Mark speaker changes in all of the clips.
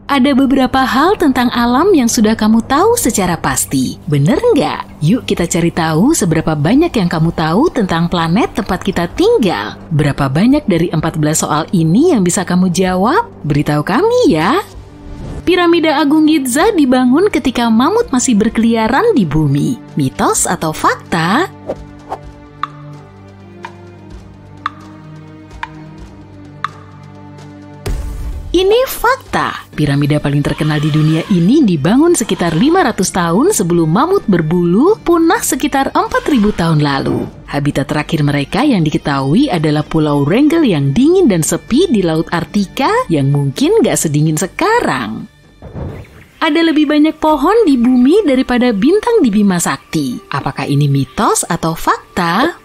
Speaker 1: Ada beberapa hal tentang alam yang sudah kamu tahu secara pasti. Bener nggak? Yuk kita cari tahu seberapa banyak yang kamu tahu tentang planet tempat kita tinggal. Berapa banyak dari 14 soal ini yang bisa kamu jawab? Beritahu kami ya. Piramida Agung Giza dibangun ketika mamut masih berkeliaran di bumi. Mitos atau fakta? Ini fakta. Piramida paling terkenal di dunia ini dibangun sekitar 500 tahun sebelum mamut berbulu punah sekitar 4000 tahun lalu. Habitat terakhir mereka yang diketahui adalah Pulau Wrangel yang dingin dan sepi di Laut Arktika yang mungkin gak sedingin sekarang. Ada lebih banyak pohon di bumi daripada bintang di Bima Sakti. Apakah ini mitos atau fakta?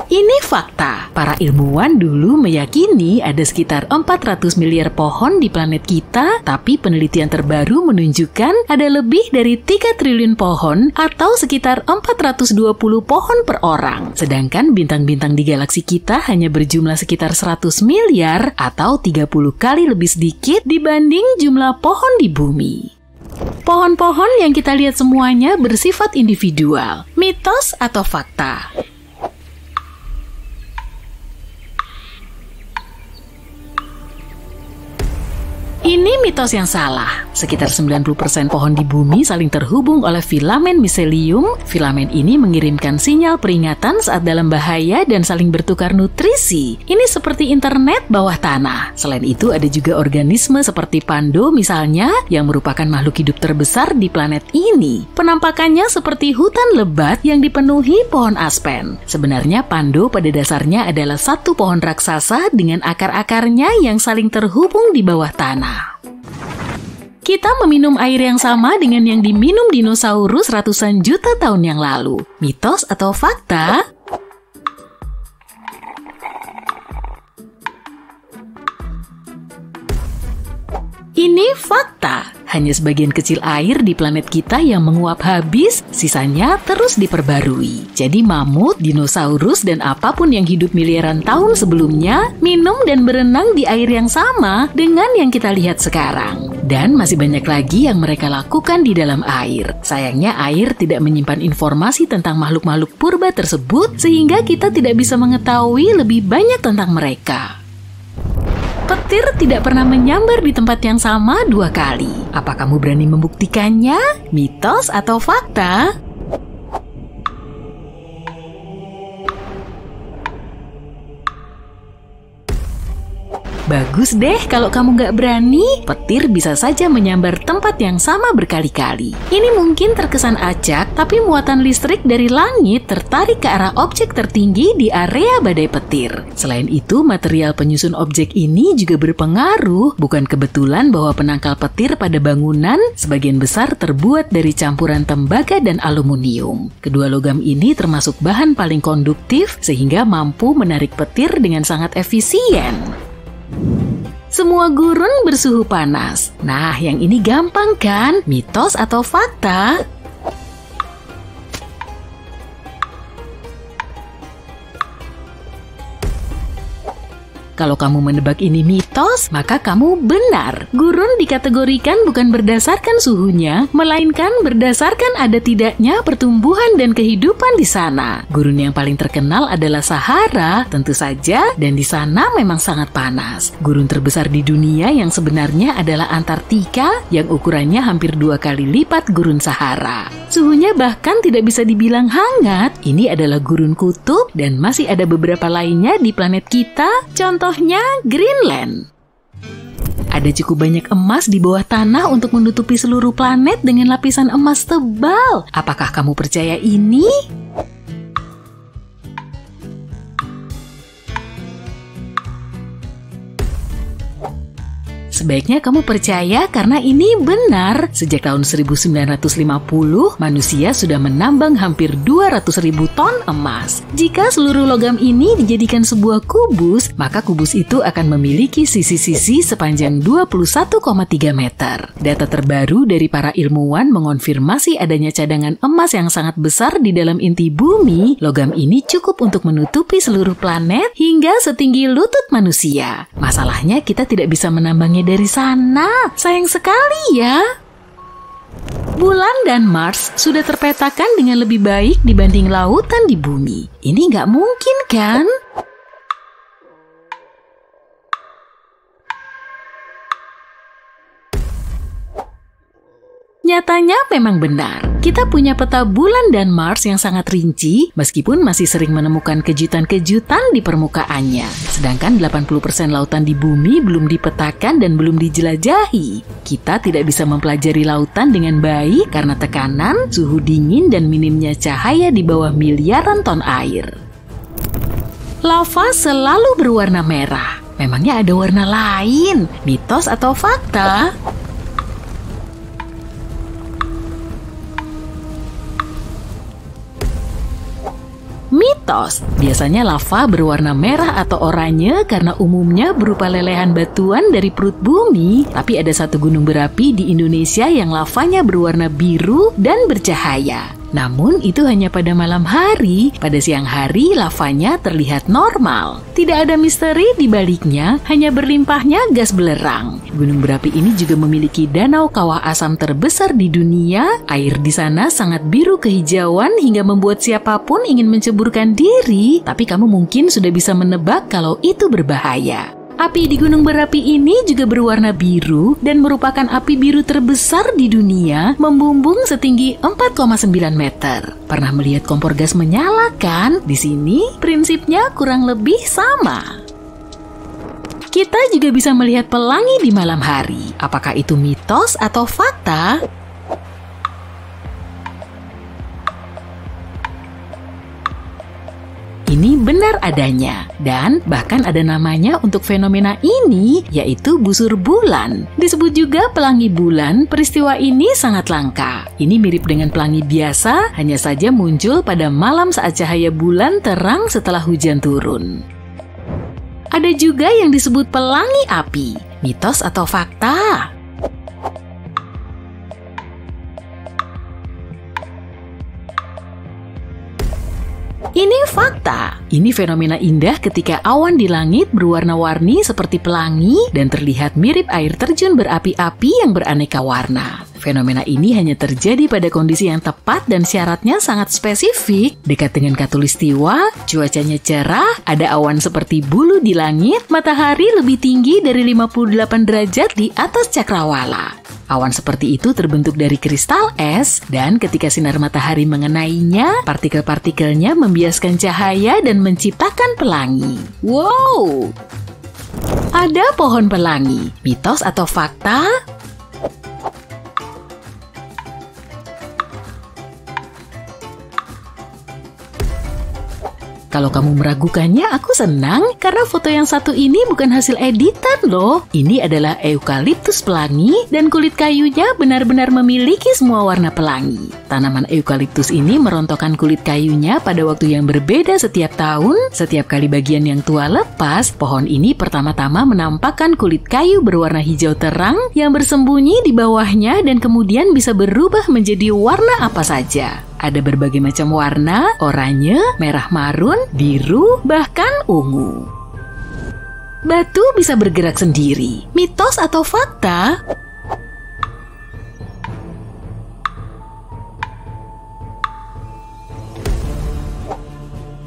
Speaker 1: Ini fakta. Para ilmuwan dulu meyakini ada sekitar 400 miliar pohon di planet kita, tapi penelitian terbaru menunjukkan ada lebih dari 3 triliun pohon atau sekitar 420 pohon per orang. Sedangkan bintang-bintang di galaksi kita hanya berjumlah sekitar 100 miliar atau 30 kali lebih sedikit dibanding jumlah pohon di bumi. Pohon-pohon yang kita lihat semuanya bersifat individual. Mitos atau fakta? Ini mitos yang salah. Sekitar 90% pohon di bumi saling terhubung oleh filamen miselium. Filamen ini mengirimkan sinyal peringatan saat dalam bahaya dan saling bertukar nutrisi. Ini seperti internet bawah tanah. Selain itu ada juga organisme seperti pando misalnya yang merupakan makhluk hidup terbesar di planet ini. Penampakannya seperti hutan lebat yang dipenuhi pohon aspen. Sebenarnya pando pada dasarnya adalah satu pohon raksasa dengan akar-akarnya yang saling terhubung di bawah tanah. Kita meminum air yang sama dengan yang diminum dinosaurus ratusan juta tahun yang lalu. Mitos atau fakta? Ini fakta. Hanya sebagian kecil air di planet kita yang menguap habis, sisanya terus diperbarui. Jadi mamut, dinosaurus, dan apapun yang hidup miliaran tahun sebelumnya minum dan berenang di air yang sama dengan yang kita lihat sekarang. Dan masih banyak lagi yang mereka lakukan di dalam air. Sayangnya air tidak menyimpan informasi tentang makhluk-makhluk purba tersebut sehingga kita tidak bisa mengetahui lebih banyak tentang mereka. Petir tidak pernah menyambar di tempat yang sama 2 kali. Apa kamu berani membuktikannya? Mitos atau fakta? Bagus deh kalau kamu nggak berani. Petir bisa saja menyambar tempat yang sama berkali-kali. Ini mungkin terkesan acak, tapi muatan listrik dari langit tertarik ke arah objek tertinggi di area badai petir. Selain itu, material penyusun objek ini juga berpengaruh. Bukan kebetulan bahwa penangkal petir pada bangunan sebagian besar terbuat dari campuran tembaga dan aluminium. Kedua logam ini termasuk bahan paling konduktif sehingga mampu menarik petir dengan sangat efisien. Semua gurun bersuhu panas. Nah, yang ini gampang kan? Mitos atau fakta? Kalau kamu menebak ini mitos, maka kamu benar. Gurun dikategorikan bukan berdasarkan suhunya, melainkan berdasarkan ada tidaknya pertumbuhan dan kehidupan di sana. Gurun yang paling terkenal adalah Sahara, tentu saja, dan di sana memang sangat panas. Gurun terbesar di dunia yang sebenarnya adalah Antartika, yang ukurannya hampir 2 kali lipat gurun Sahara. Suhunya bahkan tidak bisa dibilang hangat. Ini adalah gurun kutub, dan masih ada beberapa lainnya di planet kita, contohnya Greenland. Ada cukup banyak emas di bawah tanah untuk menutupi seluruh planet dengan lapisan emas tebal. Apakah kamu percaya ini? Sebaiknya kamu percaya karena ini benar. Sejak tahun 1950, manusia sudah menambang hampir 200.000 ton emas. Jika seluruh logam ini dijadikan sebuah kubus, maka kubus itu akan memiliki sisi-sisi sepanjang 21,3 meter. Data terbaru dari para ilmuwan mengonfirmasi adanya cadangan emas yang sangat besar di dalam inti bumi. Logam ini cukup untuk menutupi seluruh planet hingga setinggi lutut manusia. Masalahnya kita tidak bisa menambangnya dari sana. Sayang sekali ya. Bulan dan Mars sudah terpetakan dengan lebih baik dibanding lautan di bumi. Ini nggak mungkin kan? Nyatanya memang benar. Kita punya peta bulan dan Mars yang sangat rinci, meskipun masih sering menemukan kejutan-kejutan di permukaannya. Sedangkan 80% lautan di bumi belum dipetakan dan belum dijelajahi. Kita tidak bisa mempelajari lautan dengan baik karena tekanan, suhu dingin, dan minimnya cahaya di bawah miliaran ton air. Lava selalu berwarna merah. Memangnya ada warna lain? Mitos atau fakta? Mitos. Biasanya lava berwarna merah atau oranye karena umumnya berupa lelehan batuan dari perut bumi. Tapi ada satu gunung berapi di Indonesia yang lavanya berwarna biru dan bercahaya. Namun itu hanya pada malam hari. Pada siang hari lavanya terlihat normal. Tidak ada misteri di baliknya, hanya berlimpahnya gas belerang. Gunung berapi ini juga memiliki danau kawah asam terbesar di dunia. Air di sana sangat biru kehijauan hingga membuat siapapun ingin menceburkan diri. Tapi kamu mungkin sudah bisa menebak kalau itu berbahaya. Api di gunung berapi ini juga berwarna biru dan merupakan api biru terbesar di dunia, membumbung setinggi 4,9 meter. Pernah melihat kompor gas menyala kan? Di sini prinsipnya kurang lebih sama. Kita juga bisa melihat pelangi di malam hari. Apakah itu mitos atau fakta? Ini benar adanya, dan bahkan ada namanya untuk fenomena ini, yaitu busur bulan. Disebut juga pelangi bulan, peristiwa ini sangat langka. Ini mirip dengan pelangi biasa, hanya saja muncul pada malam saat cahaya bulan terang setelah hujan turun. Ada juga yang disebut pelangi api, mitos atau fakta? Ini fakta. Ini fenomena indah ketika awan di langit berwarna-warni seperti pelangi dan terlihat mirip air terjun berapi-api yang beraneka warna. Fenomena ini hanya terjadi pada kondisi yang tepat dan syaratnya sangat spesifik. Dekat dengan khatulistiwa, cuacanya cerah, ada awan seperti bulu di langit, matahari lebih tinggi dari 58 derajat di atas cakrawala. Awan seperti itu terbentuk dari kristal es, dan ketika sinar matahari mengenainya, partikel-partikelnya membiaskan cahaya dan menciptakan pelangi. Wow! Ada pohon pelangi, mitos atau fakta? Kalau kamu meragukannya, aku senang karena foto yang satu ini bukan hasil editan loh. Ini adalah eukaliptus pelangi dan kulit kayunya benar-benar memiliki semua warna pelangi. Tanaman eukaliptus ini merontokkan kulit kayunya pada waktu yang berbeda setiap tahun. Setiap kali bagian yang tua lepas, pohon ini pertama-tama menampakkan kulit kayu berwarna hijau terang yang bersembunyi di bawahnya dan kemudian bisa berubah menjadi warna apa saja. Ada berbagai macam warna, oranye, merah marun, biru, bahkan ungu. Batu bisa bergerak sendiri. Mitos atau fakta?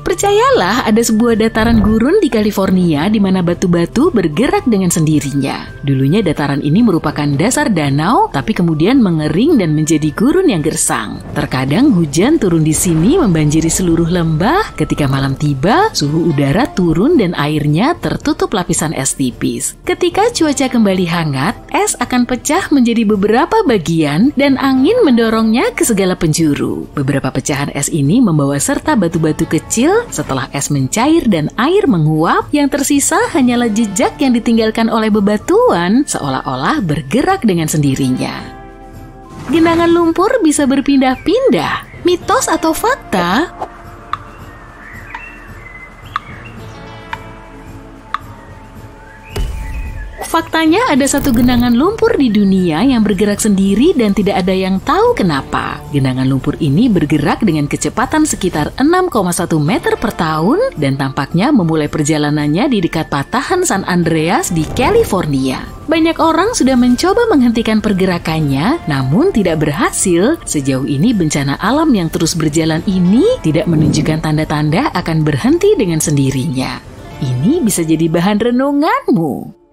Speaker 1: Percayalah, ada sebuah dataran gurun di California di mana batu-batu bergerak dengan sendirinya. Dulunya dataran ini merupakan dasar danau, tapi kemudian mengering dan menjadi gurun yang gersang. Terkadang hujan turun di sini membanjiri seluruh lembah. Ketika malam tiba, suhu udara turun dan airnya tertutup lapisan es tipis. Ketika cuaca kembali hangat, es akan pecah menjadi beberapa bagian dan angin mendorongnya ke segala penjuru. Beberapa pecahan es ini membawa serta batu-batu kecil setelah es mencair dan air menguap, yang tersisa hanyalah jejak yang ditinggalkan oleh bebatuan seolah-olah bergerak dengan sendirinya. Genangan lumpur bisa berpindah-pindah. Mitos atau fakta? Faktanya ada satu genangan lumpur di dunia yang bergerak sendiri dan tidak ada yang tahu kenapa. Genangan lumpur ini bergerak dengan kecepatan sekitar 6,1 meter per tahun dan tampaknya memulai perjalanannya di dekat patahan San Andreas di California. Banyak orang sudah mencoba menghentikan pergerakannya, namun tidak berhasil. Sejauh ini bencana alam yang terus berjalan ini tidak menunjukkan tanda-tanda akan berhenti dengan sendirinya. Ini bisa jadi bahan renunganmu.